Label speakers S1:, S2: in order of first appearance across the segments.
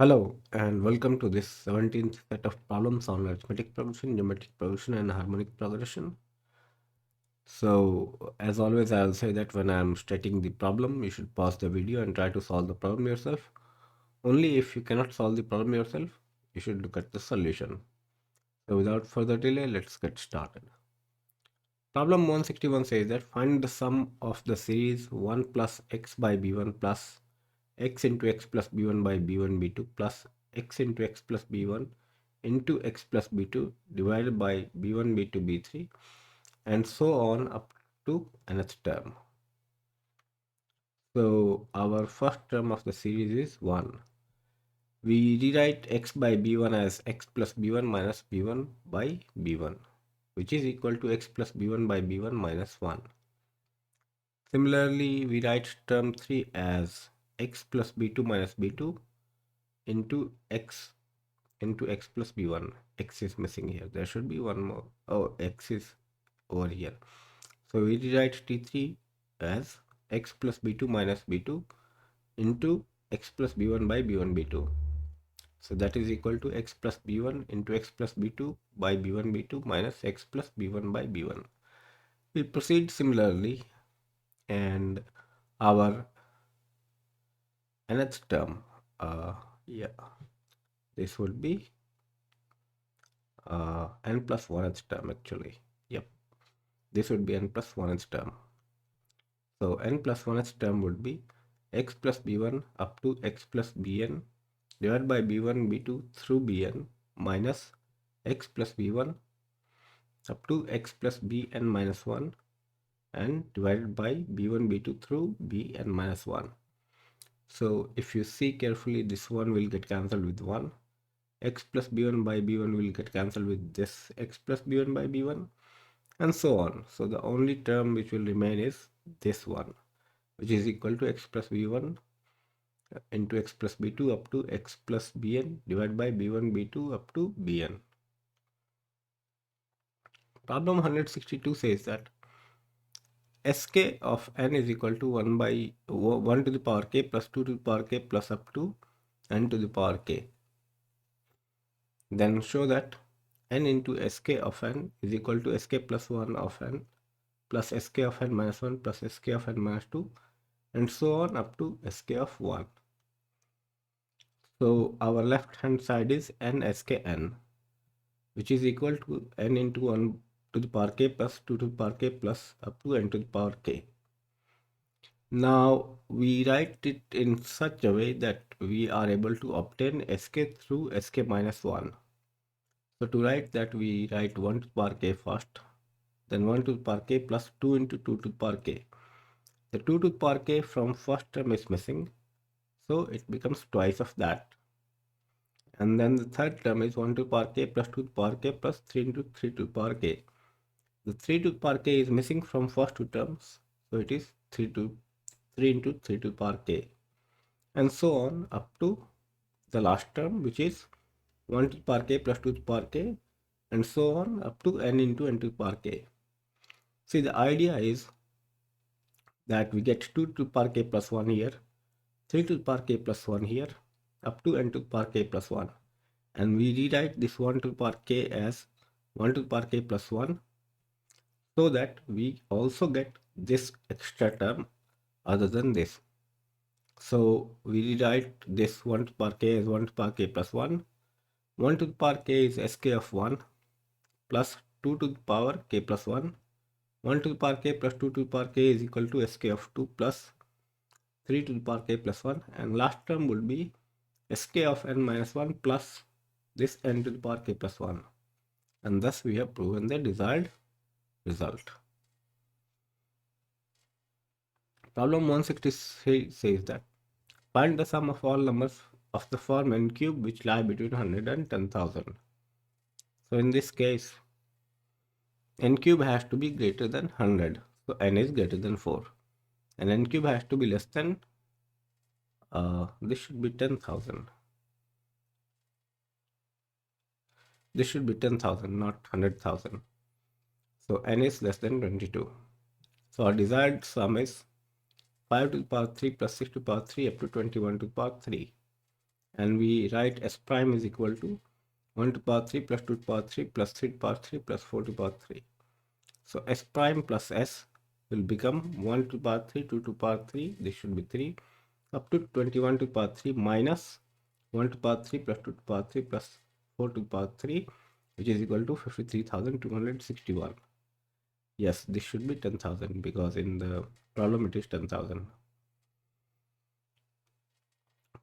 S1: Hello and welcome to this 17th set of problems on arithmetic progression, geometric progression, and harmonic progression. So, as always, I'll say that when I'm stating the problem, you should pause the video and try to solve the problem yourself. Only if you cannot solve the problem yourself, you should look at the solution. So, without further delay, let's get started. Problem 161 says that find the sum of the series 1 plus x by b1 plus x into x plus b1 by b1 b2 plus x into x plus b1 into x plus b2 divided by b1 b2 b3 and so on up to nth term. So our first term of the series is 1. We rewrite x by b1 as x plus b1 minus b1 by b1, which is equal to x plus b1 by b1 minus 1. Similarly, we write term 3 as x plus b2 minus b2 into x plus b1. X is missing here. There should be one more. Oh, x is over here. So we rewrite t3 as x plus b2 minus b2 into x plus b1 by b1 b2. So that is equal to x plus b1 into x plus b2 by b1 b2 minus x plus b1 by b1. We proceed similarly, and our nth term, yeah, this would be n plus 1th term actually. Yep, this would be n plus 1th term. So n plus 1th term would be x plus b1 up to x plus bn divided by b1 b2 through bn minus x plus b1 up to x plus bn minus 1 and divided by b1 b2 through bn minus 1. So if you see carefully, this one will get cancelled with 1. X plus b1 by b1 will get cancelled with this x plus b1 by b1 and so on. So the only term which will remain is this one, which is equal to x plus b1 into x plus b2 up to x plus bn divided by b1 b2 up to bn. Problem 162 says that sk of n is equal to 1 by 1 to the power k plus 2 to the power k plus up to n to the power k. Then show that n into sk of n is equal to sk plus 1 of n plus sk of n minus 1 plus sk of n minus 2 and so on up to sk of 1. So our left hand side is n skn, which is equal to n into 1 to the power k plus 2 to the power k plus up to n to the power k. Now we write it in such a way that we are able to obtain sk through sk minus 1. So to write that, we write 1 to the power k first, then 1 to the power k plus 2 into 2 to the power k. The 2 to the power k from first term is missing, so it becomes twice of that. And then the third term is 1 to the power k plus 2 to the power k plus 3 into 3 to the power k. The 3 to the power k is missing from first two terms, so it is 3 into 3 to the power k. And so on up to the last term, which is 1 to the power k plus 2 to the power k, and so on up to n into n to the power k. See, the idea is that we get 2 to the power k plus 1 here, 3 to the power k plus 1 here, up to n to the power k plus 1. And we rewrite this 1 to the power k as 1 to the power k plus 1, so that we also get this extra term other than this. So we rewrite this 1 to the power k as 1 to the power k plus 1. 1 to the power k is sk of 1 plus 2 to the power k plus 1. 1 to the power k plus 2 to the power k is equal to sk of 2 plus 3 to the power k plus 1, and last term would be sk of n minus 1 plus this n to the power k plus 1, and thus we have proven the desired result. Problem 163 says that find the sum of all numbers of the form n cube which lie between 100 and 10,000. So in this case, n cube has to be greater than 100, so n is greater than 4, and n cube has to be less than this should be 10,000. This should be 10,000, not 100,000. So n is less than 22. So our desired sum is 5 to the power 3 plus 6 to the power 3 up to 21 to the power 3. and we write s prime is equal to 1 to the power 3 plus 2 to the power 3 plus 3 to the power 3 plus 4 to the power 3. So s prime plus s will become 1 to the power 3, 2 to the power 3, this should be 3, up to 21 to the power 3 minus 1 to the power 3 plus 2 to the power 3 plus 4 to the power 3, which is equal to 53,261. Yes, this should be 10,000 because in the problem it is 10,000.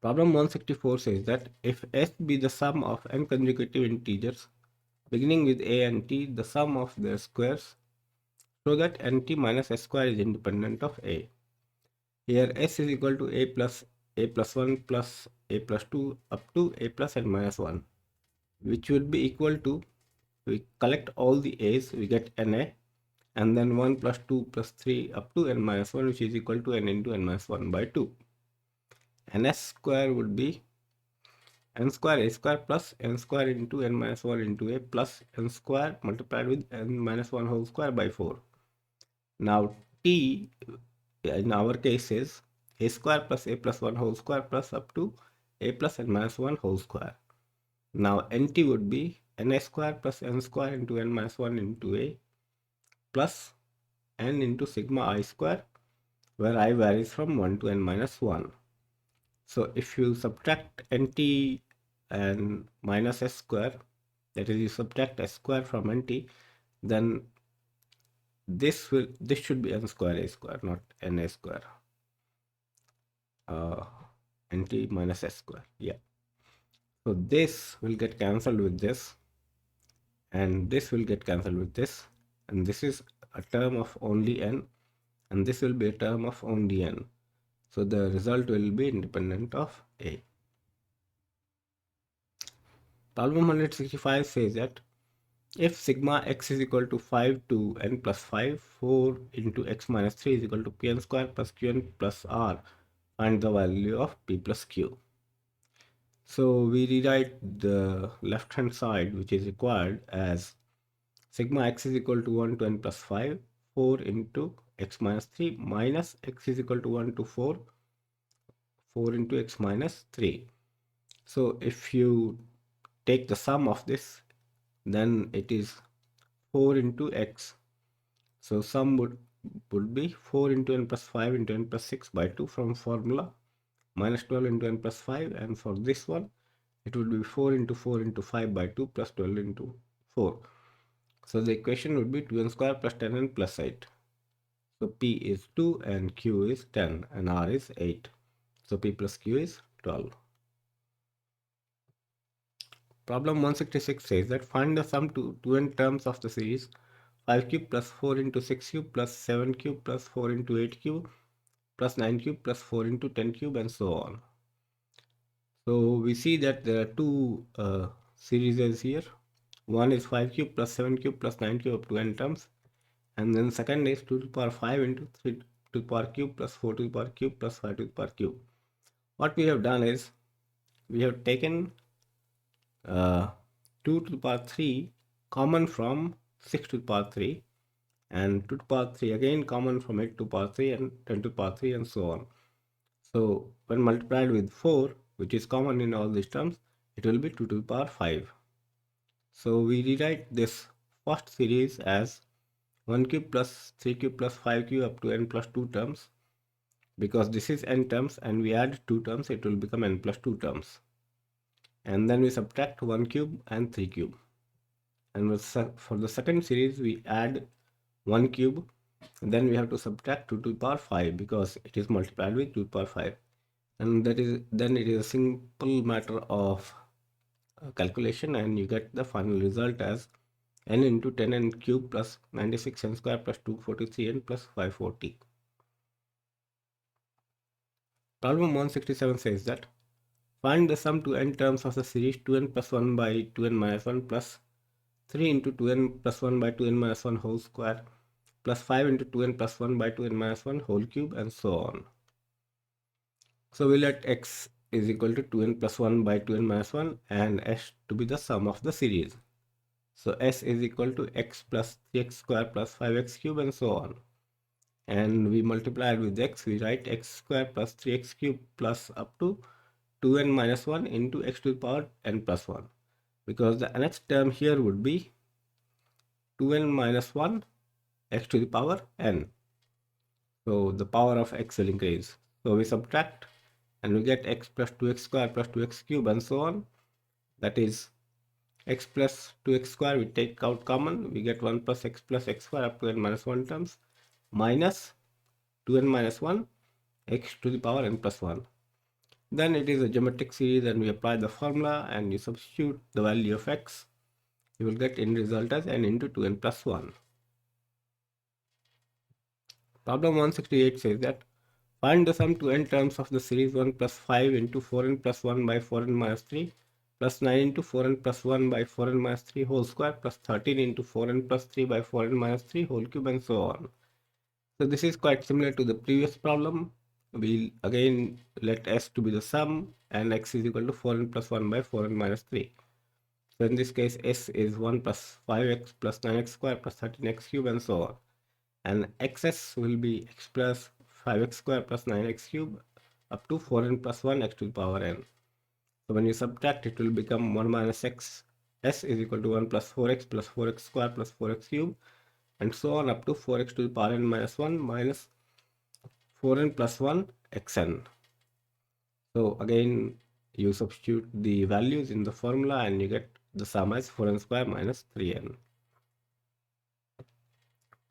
S1: Problem 164 says that if s be the sum of n consecutive integers beginning with a and t, the sum of their squares, so that nt minus s square is independent of a. Here s is equal to a plus 1 plus a plus 2 up to a plus n minus 1, which will be equal to, we collect all the a's, we get na, and then 1 plus 2 plus 3 up to n minus 1, which is equal to n into n minus 1 by 2. ns square would be n square a square plus n square into n minus 1 into a plus n square multiplied with n minus 1 whole square by 4. Now t in our case is a square plus a plus 1 whole square plus up to a plus n minus 1 whole square. Now nt would be na square plus n square into n minus 1 into a plus n into sigma I square, where I varies from 1 to n minus 1. So if you subtract nt and minus s square, that is you subtract s square from nt, then this should be n square a square, not na square. Nt minus s square, yeah. So this will get cancelled with this, and this will get cancelled with this, and this is a term of only n, and this will be a term of only n. So the result will be independent of a. Problem 165 says that if sigma x is equal to 5 to n plus 5, 4 into x minus 3 is equal to pn square plus qn plus r, find the value of p plus q. So we rewrite the left hand side, which is required, as sigma x is equal to 1 to n plus 5, 4 into x minus 3 minus x is equal to 1 to 4, 4 into x minus 3. So if you take the sum of this, then it is 4 into x. So sum would be 4 into n plus 5 into n plus 6 by 2 from formula, minus 12 into n plus 5, and for this one it would be 4 into 4 into 5 by 2 plus 12 into 4. So the equation would be 2n square plus 10n plus 8. So p is 2 and q is 10 and r is 8. So p plus q is 12. Problem 166 says that find the sum to 2n terms of the series 5 cube plus 4 into 6 cube plus 7 cube plus 4 into 8 cube plus 9 cube plus 4 into 10 cube and so on. So we see that there are two series here. One is 5 cube plus 7 cube plus 9 cube up to n terms, and then second is 2 to the power 5 into 3 to the power cube plus 4 to the power cube plus 5 to the power cube. What we have done is we have taken 2 to the power 3 common from 6 to the power 3, and 2 to the power 3 again common from 8 to the power 3 and 10 to the power 3 and so on. So when multiplied with 4, which is common in all these terms, it will be 2 to the power 5. So we rewrite this first series as 1 cube plus 3 cube plus 5 cube up to n plus 2 terms. Because this is n terms and we add 2 terms, it will become n plus 2 terms. And then we subtract 1 cube and 3 cube. And for the second series, we add 1 cube. And then we have to subtract 2 to the power 5 because it is multiplied with 2 to the power 5. And then it is a simple matter of calculation, and you get the final result as n into 10n cube plus 96n square plus 243n plus 540. Problem 167 says that find the sum to n terms of the series 2n plus 1 by 2n minus 1 plus 3 into 2n plus 1 by 2n minus 1 whole square plus 5 into 2n plus 1 by 2n minus 1 whole cube and so on. So we let x is equal to 2n plus 1 by 2n minus 1 and s to be the sum of the series. So s is equal to x plus 3x square plus 5x cube and so on. And we multiplied with x, we write x square plus 3x cube plus up to 2n minus 1 into x to the power n plus 1, because the nth term here would be 2n minus 1 x to the power n. So the power of x will increase. So we subtract and we get x plus 2x square plus 2x cube and so on. That is x plus 2x square, we take out common, we get 1 plus x square up to n minus 1 terms, minus 2n minus 1 x to the power n plus 1. Then it is a geometric series and we apply the formula and you substitute the value of x. You will get end result as n into 2n plus 1. Problem 168 says that find the sum to n terms of the series 1 plus 5 into 4n plus 1 by 4n minus 3 plus 9 into 4n plus 1 by 4n minus 3 whole square plus 13 into 4n plus 3 by 4n minus 3 whole cube and so on. So this is quite similar to the previous problem. We'll again let s to be the sum and x is equal to 4n plus 1 by 4n minus 3. So in this case s is 1 plus 5x plus 9x square plus 13x cube and so on. And xs will be x plus 5x square plus 9x cube up to 4n plus 1 x to the power n. So when you subtract, it will become 1 minus x. S is equal to 1 plus 4x plus 4x square plus 4x cube and so on up to 4x to the power n minus 1 minus 4n plus 1 xn. So again you substitute the values in the formula and you get the sum as 4n square minus 3n.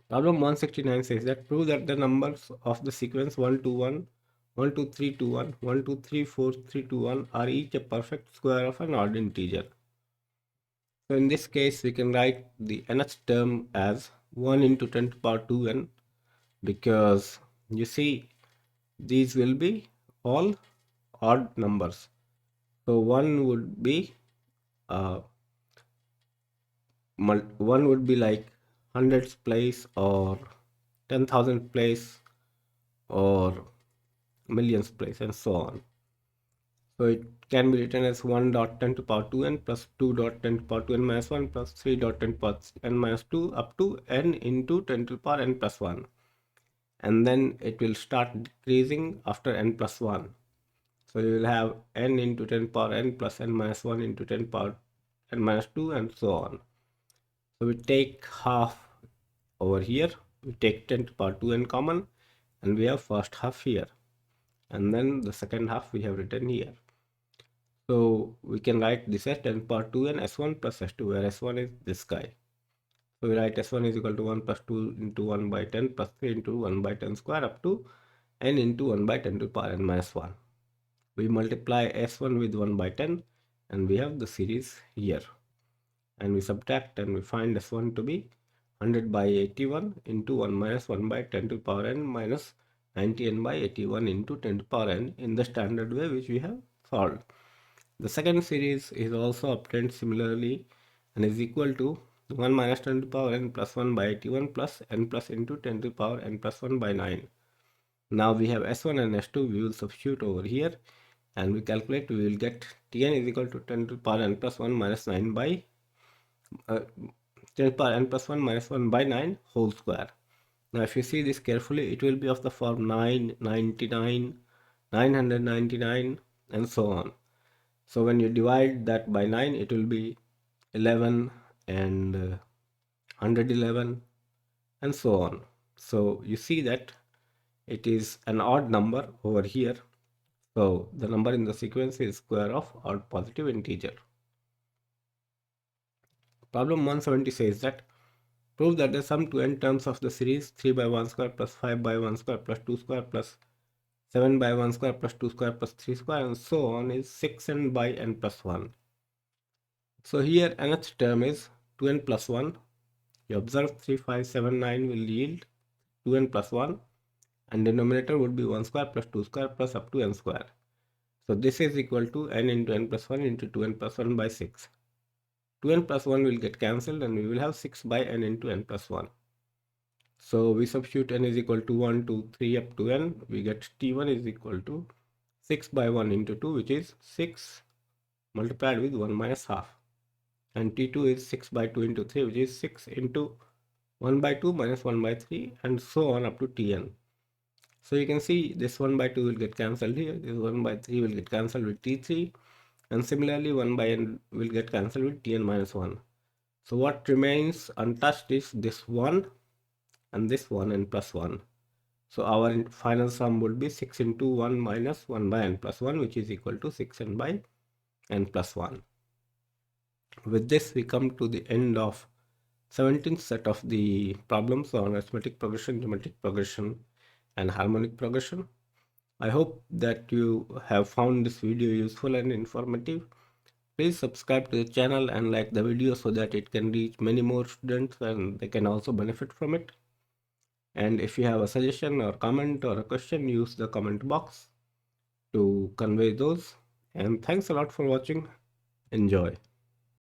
S1: Problem 169 says that prove that the numbers of the sequence 1 2 1, 1 2 3 2 1, 1 2 3 4 3 2 1 are each a perfect square of an odd integer. So in this case we can write the nth term as 1 into 10 to the power 2n, because you see these will be all odd numbers. So 1 would be one would be like hundreds place or 10,000 place or millions place and so on. So it can be written as 1 dot 10 to the power 2n plus 2 dot 10 to the power 2n minus 1 plus 3 dot 10 to the power n minus 2 up to n into 10 to the power n plus 1. And then it will start decreasing after n plus 1. So you will have n into 10 to the power n plus n minus 1 into 10 to the power n minus 2 and so on. So we take half over here, we take 10 to the power 2n common and we have first half here, and then the second half we have written here. So we can write this as 10 to the power 2n s1 plus s2, where s1 is this guy. So we write s1 is equal to 1 plus 2 into 1 by 10 plus 3 into 1 by 10 square up to n into 1 by 10 to the power n minus 1. We multiply s1 with 1 by 10 and we have the series here. And we subtract and we find s1 to be 100 by 81 into 1 minus 1 by 10 to the power n minus 90n by 81 into 10 to the power n in the standard way which we have solved. The second series is also obtained similarly and is equal to 1 minus 10 to the power n plus 1 by 81 plus n plus into 10 to the power n plus 1 by 9. Now we have s1 and s2, we will substitute over here and we calculate, we will get tn is equal to 10 to the power n plus 1 minus 9 by 10 to the power n plus 1 minus 1 by 9 whole square. Now if you see this carefully, it will be of the form 999, 999 and so on. So when you divide that by 9, it will be 11 and 111 and so on. So you see that it is an odd number over here. So the number in the sequence is square of odd positive integer. Problem 170 says that prove that the sum to n terms of the series 3 by 1 square plus 5 by 1 square plus 2 square plus 7 by 1 square plus 2 square plus 3 square and so on is 6n by n plus 1. So here nth term is 2n plus 1. You observe 3, 5, 7, 9 will yield 2n plus 1 and denominator would be 1 square plus 2 square plus up to n square. So this is equal to n into n plus 1 into 2n plus 1 by 6. 2n plus 1 will get cancelled and we will have 6 by n into n plus 1. So we substitute n is equal to 1, 2, 3 up to n. We get t1 is equal to 6 by 1 into 2, which is 6 multiplied with 1 minus half. And t2 is 6 by 2 into 3, which is 6 into 1 by 2 minus 1 by 3 and so on up to tn. So you can see this 1 by 2 will get cancelled here, this 1 by 3 will get cancelled with T3, and similarly 1 by n will get cancelled with Tn minus 1. So what remains untouched is this 1 and this 1 and plus 1. So our final sum would be 6 into 1 minus 1 by n plus 1, which is equal to 6n by n plus 1. With this, we come to the end of 17th set of the problems on arithmetic progression, geometric progression, and harmonic progression. I hope that you have found this video useful and informative. Please subscribe to the channel and like the video so that it can reach many more students and they can also benefit from it. And if you have a suggestion or comment or a question, use the comment box to convey those. And thanks a lot for watching. Enjoy.